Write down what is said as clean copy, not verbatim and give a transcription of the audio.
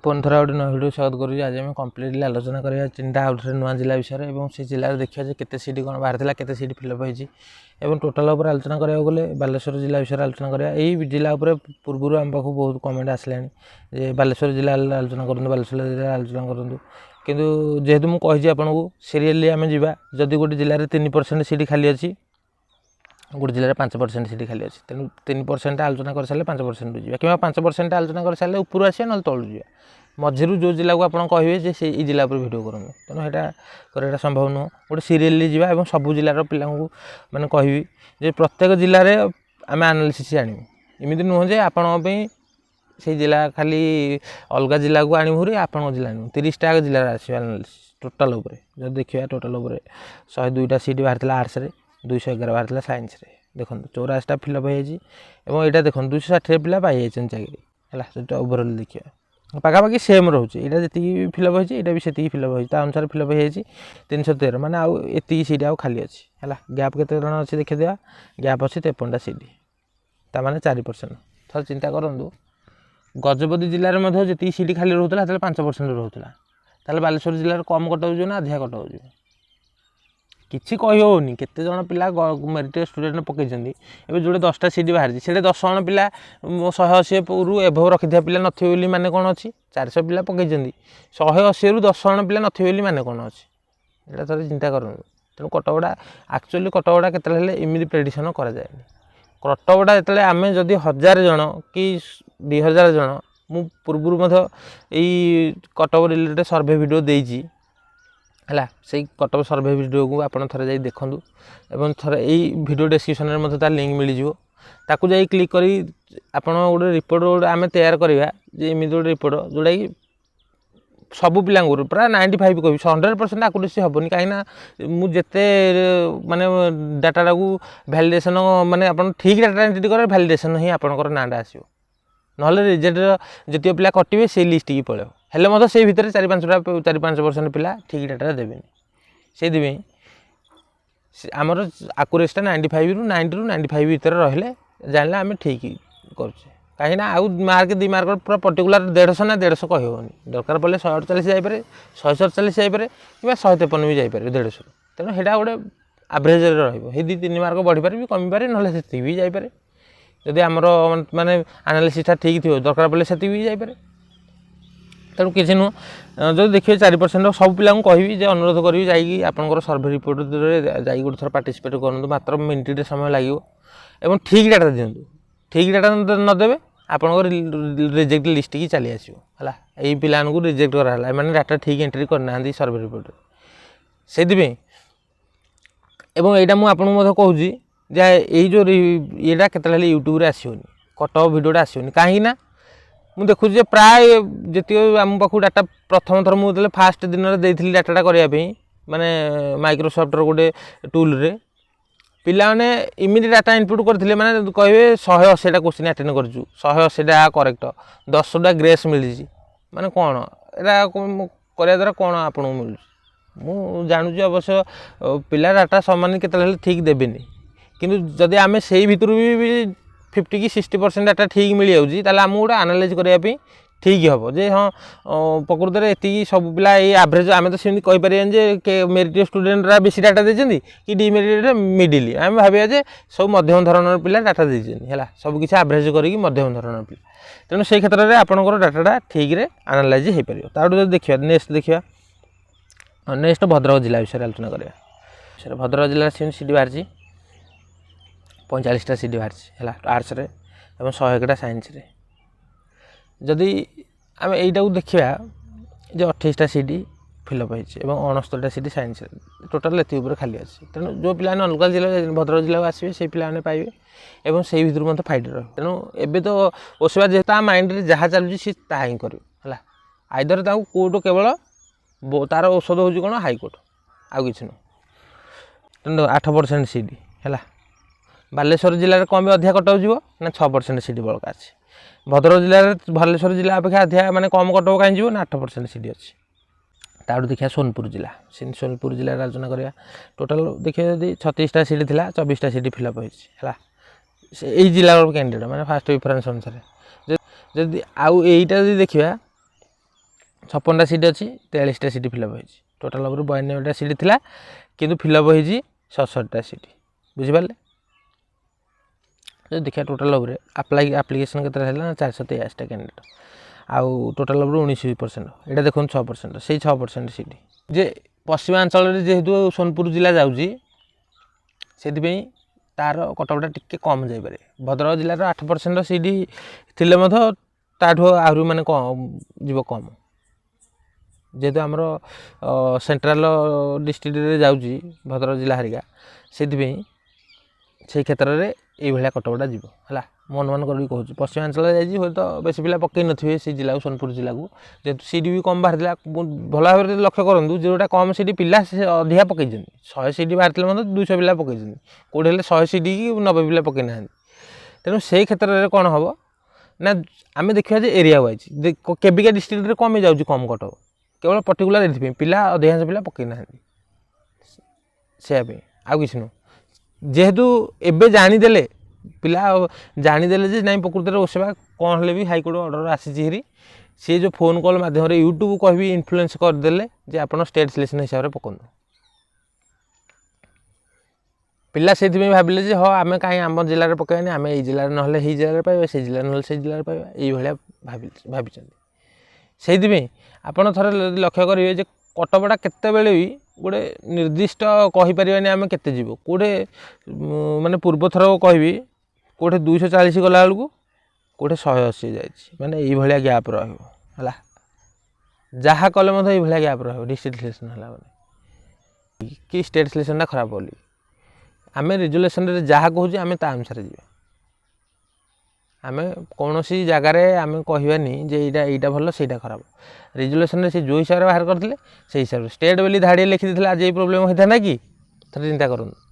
पुणी थोड़ा गोटे नया भिडियो स्वागत करुँ। आज आम कम्प्लीटली आलोचना करा 3टा आउट नुआ जिला विषय और से जिले देखा केते सीट कौन बाहर केते सीट फिलअप होती और टोटाल उपर आलोचना करा गले बालेश्वर जिला विषय आलोचना करा। यही जिला पूर्व आम पाक बहुत कमेंट आसला बालेश्वर जिला आलोचना करूँ बालेश्वर जिला आलोचना करूँ किंतु जेहेतु मुझे आपको सीरियली आम जा जदि गोटे जिले में 3% सीट खाली अच्छी गोटे जिले में 5% सीट खाली अच्छी तेणु 3% आलोचना कर सारे 5% जावा कि 5% आलोचना कर सारे ऊपर आसा ना तलू जावा मझीरू जो जिला को आप कहे से जिला पर भिड करूँ तेणु यहाँ कराटा संभव नुह गोटे सीरियली जावा और सबू जिलार पिला मैंने कहि जे प्रत्येक जिले में आम एनालिसिस आणु एमती नुह जे आपण से जिला खाली अलग जिला को आणुरी आपण जिला नुह 30टा जिले आसो एनालिसिस टोटाल जब देखा टोटाल 102टा सीट बाहर आर्ट्स 211 बाहर साइंस देखो 84टा फिलअप हो यहाँ देखो 260 पिला पाई चाकरी है ओभरअल देखिए पाखापाखि सेम रोचे यहाँ जी फिलअप होती है भी से फिलअप होता अनुसार फिलअप हो 313 माने आउ एति सीट आउ खाली अच्छी है गैप केते जन अच्छी देखिए दिया गैप अच्छी 53टा सीट ताने 4% थर चिंता करूँ गजपति जिले में जी सीट खाली रोला 5% रोला बालेश्वर जिले कम कटाऊ ना अधिका कटाऊ किसी कहीहनी केते जन पिला मेरिट स्टूडेंट पकई ए जो 10टा सीट बाहर से 10 जन पिला 180 रु एभव रखी पिला नथिबे माने कौन अच्छी 400 पिला पकई 180 रु 10 जन पिला नथिबे माने कौन अच्छी यहाँ थोड़े चिंता करूँ तेणु कटकटा एक्चुअली कटकटा केतले एमती प्रेडिक्शन कराए कटकटा जो आम जदि 1000 जन कि 2000 जन मु पूर्व यही कटक रिलेटेड सर्वे वीडियो देजी है से कटक सर्वे वीडियो को आप थे देखूँ और थे यही वीडियो डिस्क्रिप्शन में तार लिंक मिल ताकू जाई क्लिक करी आप गोटे रिपोर्ट गोटे आम तैयार करवा एमती गोटे रिपोर्ट जोटा कि सबू पिला प्राय 95 कह 100% आकुरेसी हेनी कहीं मुझे माने डाटा को भैलिडेसन माने आप ठीक डाटा एंट्री कर भैलिडेसन ही आपंकर नाटा आसो ना रिजेक्ट जी पिला कटे से लिस्ट की पड़े हेल्ले से भितर 4-5% पिला ठीक डाटा देवे से आमर आकुरेसीटा 95 रु 90 भितर रहिले जान आम ठीक करें कहीं आउ मार्क 2 मार्क पूरा पर्टिकुलर 150 ना 150 कहनी दरकार पड़े 148 जापे 147 जापे कि 153 भी जापे 150 तेणु ସେଇଟା गोटे आभरेज रही 2-3 मार्क बढ़ी पारे कमी पारे ना से भी जापे जदि आमर माने एनालिसिसटा ठीक थी दरकार पड़े से भी जापे तेणु किसी नुह जो देखिए 4% सब पिला कहि अनुरोध करी जाइए आपंकर सर्वे रिपोर्ट जाइए गोटे थर पार्टिसिपेट करूँ मात्र मिनिटे समय लगे ठीक डाटा दिंतु ठीक डाटा नदेवे आपंकर रिजेक्ट लिस्ट की चली आसो है यही पिला रिजेक्ट कराला मैंने डाटा ठीक एंट्री करना सर्वे रिपोर्ट से यहाँ मुझे कहूँ यही जो ये केतला यूट्यूब आसोनी कटक भिडियोटा आसोनी कहीं मुझे देखुची प्राय जी आम पाक डाटा प्रथम थर मुझे फास्ट दिन में देती डाटा करने माने माइक्रोसॉफ्टर गोटे टूल रे पिला मैंने इमिडी डाटा इनपुट करते मैंने कहे 180टा क्वेश्चन अटेंड कर 180टा करेक्ट 10टा ग्रेस मिली माने कौन यहाँ कराया द्वारा कौन आपको मिलूँ मु जानुची अवश्य पिला डाटा सामान केतले ठीक देवेनि किंतु जदि आम से भितर भी 50 कि 60% डाटा ठीक मिल जाऊँगी आम गोटे एनालाइज करने ठीक हम जे हाँ प्रकृत में ये सब पिला ये एवरेज आम तो सेमती कहीपर मेरिट स्टूडेंट बेसी डाटा देती कि डिमेरिट मिडिल आम भाविया सब मध्यम धरण पिला डाटा देती है सबकि एवरेज करी मध्यम धरण पिला तेणु से क्षेत्र में आपंकर डाटा ठीक रे एनालाइज हो पार जो देखा नेक्स्ट देखा नेक्स्ट भद्रक जिला विषय आलोचना करा भद्रक जिला सीट बाहर 45टा सीट बाहर है आर्ट्स और 101टा साइंस जदि आम यहीटा को देखा जो 28टा सीट फिलअप होती 69टा सीट साइंस टोटाल ये खाली अच्छी तेणु जो पिला अलग जिला भद्रक जिला आसवे से पिला पाइबे और से भितर मतलब फाइट रहे तेणु एबे तो ओसवा जेहता माइंड रे जहाँ चलुची सी ता ही कर आइदर कोर्ट केवल तार औषध हूँ कौन हाईकोर्ट आउ कि तेणु 8% सीट है बालेश्वर जिले में कम अधिका कटाऊ ना 6% सीट बड़का अच्छी भद्रक जिले में बालेश्वर जिला अपेक्षा अधिका माने कम कटाऊ कहीं ना 8% सीट अच्छी ताड़ू देखिए सोनपुर जिला सोनपुर जिले आलोचना करा टोटाल देखिए जब 36टा सीट थी 24टा सीट फिलअप होता यही जिला कैंडिडेट मैंने फास्ट प्रिफरेन्स अनुसार जब आईटा देखा 56ଟା ସିଟ୍ ଅଛି 43ଟା ସିଟ୍ ଫିଲ୍ଅପ୍ ହୋଇଛି ଟୋଟାଲ୍ ଓଭର 92ଟା ସିଟ୍ ଥିଲା କିନ୍ତୁ ଫିଲ୍ଅପ୍ ହୋଇଛି 67ଟା ସିଟ୍ ବୁଝିପାରିଲେ ଯଦି ଦେଖିବା ଟୋଟାଲ୍ ଓଭରରେ ଆପ୍ଲିକେସନ୍ କେତେଟା ହେଲା ନା 483ଟା କ୍ୟାଣ୍ଡିଡେଟ୍ ଆଉ ଟୋଟାଲ୍ ଓଭର 19% ଏଇଟା ଦେଖନ୍ତୁ 6% ସେଇ 6% ସିଟ୍ ଯେ ପଶ୍ଚିମାଞ୍ଚଳରେ ଯେହେତୁ ସୋନପୁର ଜିଲ୍ଲା ଯାଉଛି ସେଥିପାଇଁ ତାର କଟଅଫ୍ଟା ଟିକେ କମ୍ ଯାଇପାରେ ଭଦ୍ରକ ଜିଲ୍ଲାର 8% ସିଟ୍ ଥିଲେ ମଧ୍ୟ ତାଠୁ ଆହୁରି ମାନେ ଯିବ କମ୍ ଯେହେତୁ ଆମର ସେଣ୍ଟ୍ରାଲ ଡିଷ୍ଟ୍ରିକ୍ଟରେ ଯାଉଛି ଭଦ୍ରକ ଜିଲ୍ଲା ହାରିକା ସେଥିପାଇଁ ସେଇ କ୍ଷେତ୍ରରେ এইଭଳିଆ କଟଅଫ୍ଟା ଯିବ ହେଲା ମୁଁ ଅନୁମାନ କରିକି କହୁଛି ପଶ୍ଚିମାଞ୍ଚଳରେ ଯାଇଛି ହୁଏତ ବେଶୀ ପିଲା ପକେଇ ନଥିବେ ସେଇ ଜିଲ୍ଲାକୁ ସୋନପୁର ଜିଲ୍ଲାକୁ ଯେହେତୁ ସିଟ୍ ବି କମ୍ ବାହାରିଥିଲା ଭଲ ଭାବରେ ଲକ୍ଷ୍ୟ କରନ୍ତୁ ଯେଉଁଟା କମ୍ ସିଟ୍ ପିଲା ସେ ଅଧିକା ପକେଇଛନ୍ତି 100 ସିଟ୍ ବାହାରିଥିଲେ ମଧ୍ୟ 200 ପିଲା ପକେଇଛନ୍ତି କେଉଁଠି ହେଲେ 100 ସିଟ୍ କି 90 ପିଲା ପକେଇ ନାହାନ୍ତି ତେଣୁ ସେଇ କ୍ଷେତ୍ରରେ କ'ଣ ହେବ ନା ଆମେ ଦେଖିବା ଯେ ଏରିଆ ୱାଇଜ୍ କେବିକା ଡିଷ୍ଟ୍ରିକ୍ଟରେ କମି ଯାଉଛି କମ୍ କଟଅଫ୍ କେବଳ ପର୍ଟିକୁଲାର ଏଥିପାଇଁ ପିଲା ଅଧିକାଂଶ ପିଲା ପକେଇ ନାହାନ୍ତି ସେୟା ପାଇଁ ଆଉ କିଛି ନୁହଁ ଯେହେତୁ ଏବେ ଜାଣିଦେଲେ ପିଲା ଜାଣିଦେଲେ ଯେ ନାଇଁ ପ୍ରକୃତରେ ଓସେବା କ'ଣ ହେଲେ ବି ହାଇକୋର୍ଟ ଅର୍ଡ଼ର ଆସିଛି ହେରି ସିଏ ଯେଉଁ ଫୋନ୍ କଲ୍ ମାଧ୍ୟମରେ ୟୁଟ୍ୟୁବ୍ କହିବି ଇନଫ୍ଲୁଏନ୍ସ କରିଦେଲେ ଯେ ଆପଣ ଷ୍ଟେଟ୍ ସିଲେକ୍ସନ୍ ହିସାବରେ ପକାନ୍ତୁ ପିଲା ସେଇଥିପାଇଁ ଭାବିଲେ ଯେ ହଁ ଆମେ କାହିଁ ଆମ ଜିଲ୍ଲାରେ ପକାଇବାନି ଆମେ ଏଇ ଜିଲ୍ଲାରେ ନହେଲେ ସେଇ ଜିଲ୍ଲାରେ ପାଇବା ସେଇ ଜିଲ୍ଲାରେ ନହେଲେ ସେଇ ଜିଲ୍ଲାରେ ପାଇବା ଏଇଭଳିଆ ଭାବିଛନ୍ତି ସେଇଥିପାଇଁ ଆପଣ ଥରେ ଲକ୍ଷ୍ୟ କରିବେ ଯେ କଟଅଫ୍ଟା କେତେବେଳେ ବି ଗୋଟେ ନିର୍ଦ୍ଦିଷ୍ଟ କହିପାରିବାନି ଆମେ କେତେ ଯିବ କେଉଁଠି ମାନେ ପୂର୍ବ ଥର କହିବି କେଉଁଠି 240 ଗଲା ବେଳକୁ କେଉଁଠି 180 ଯାଇଛି ମାନେ ଏଇଭଳିଆ ଗ୍ୟାପ୍ ରହିବ ହେଲା ଯାହା କଲେ ମଧ୍ୟ ଏଇଭଳିଆ ଗ୍ୟାପ୍ ରହିବ ଡିଷ୍ଟ୍ରିକ୍ଟ ସିଲେକ୍ସନ୍ ହେଲା ମାନେ କି ଷ୍ଟେଟ୍ ସିଲେକ୍ସନ୍ଟା ଖରାପ ବୋଲି ଆମେ ରେଜୁଲେସନ୍ରେ ଯାହା କହୁଛି ଆମେ ତା ଅନୁସାରେ ଯିବା ଆମେ କୌଣସି ଜାଗାରେ ଆମେ କହିବାନି ଯେ ଏଇଟା ଭଲ ସେଇଟା ଖରାପ ରେଜୁଲେସନ୍ରେ ସେ ଯେଉଁ ହିସାବରେ ବାହାର କରିଥିଲେ ସେଇ ହିସାବରେ ଷ୍ଟେଟ୍ ବୋଲି ଧାଡ଼ିଏ ଲେଖିଦେଇଥିଲେ ଆଜି ଏଇ ପ୍ରୋବ୍ଲେମ୍ ହୋଇଥାନ୍ତା କି ଥରେ ଚିନ୍ତା କରନ୍ତୁ